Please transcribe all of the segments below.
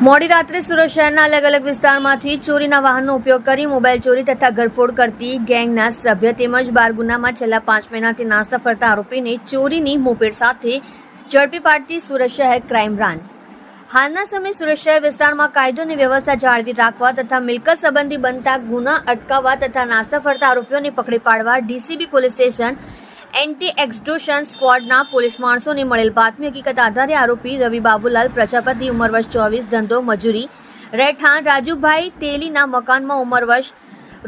મોડી રાત્રે સુરત શહેરના અલગ અલગ વિસ્તારમાંથી ચોરીના વાહનનો ઉપયોગ કરી મોબાઈલ ચોરી તથા ઘરફોડ કરતી ગેંગના સભ્ય તેમજ બાર ગુનામાં છેલ્લા 5 મહિનાથી નાસ્તા ફરતા આરોપીને ચોરીની મોપેડ સાથે ઝડપી પાડતી સુરત શહેર ક્રાઇમ બ્રાન્ચ હાલના સમયે સુરત શહેર વિસ્તારમાં કાયદો અને વ્યવસ્થા જાળવી રાખવા તથા મિલકત સંબંધી બનતા ગુના અટકાવવા તથા નાસ્તા ફરતા આરોપીઓને પકડી પાડવા DCB police station anti extortion સ્ક્વોડના પોલીસ માણસોને મળેલ બાતમી હકીકત આધારે આરોપી રવિ બાબુલાલ પ્રજાપતિ ઉંમર વર્ષ 24 ધંધો મજૂરી રહેઠાણ રાજુભાઈ તેલીના મકાનમાં ઉંમર વર્ષ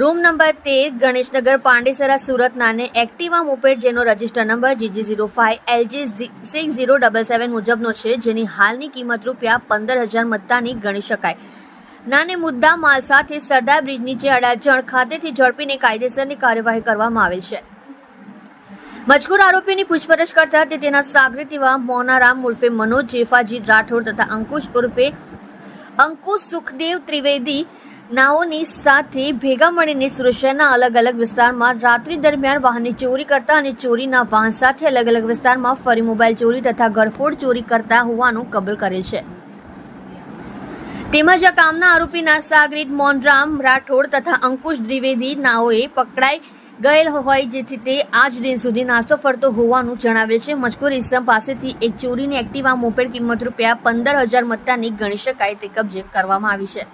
રૂમ નંબર 13 ગણેશનગર પાંડેસરા સુરત નાને એક્ટિવા મોપેડ જેનો રજિસ્ટર નંબર GG05 LG6077 મુજબનો છે જેની હાલની કિંમત ₹15,000 મત્તાની ગણી શકાય. નાને મુદ્દા માલ સાથે સરદાર બ્રિજ નીચે અડાજણ ખાતેથી ઝડપીને કાયદેસરની કાર્યવાહી કરવામાં આવેલ છે. મજકૂર આરોપીની પૂછપરછ કરતા તે તેના સાગરીત એવા મોનારામ ઉર્ફે મનોજ જેફાજી રાઠોડ તથા અંકુશ સુખદેવ ત્રિવેદી નાઓની સાથે ભેગા મળીને સુરત શહેરના અલગ અલગ વિસ્તારમાં રાત્રિ દરમિયાન વાહનની ચોરી કરતા અને ચોરીના વાહન સાથે અલગ અલગ વિસ્તારમાં ફરી મોબાઈલ ચોરી તથા ઘરફોડ ચોરી કરતા હોવાનું કબૂલ કરેલ છે. તેમજ આ કામના આરોપીના સાગરીત મોનરામ રાઠોડ તથા અંકુશ દ્વિવેદી નાઓએ પકડાઈ ગયેલ હોય જેથી તે આજ દિન સુધી નાસ્તો ફરતો હોવાનું જણાવેલ છે. મજકૂર ઇસમ પાસેથી એક ચોરીની એક્ટિવા મોપેડ કિંમત ₹15,000 મત્તાની ગણી શકાય તે કબજે કરવામાં આવી છે.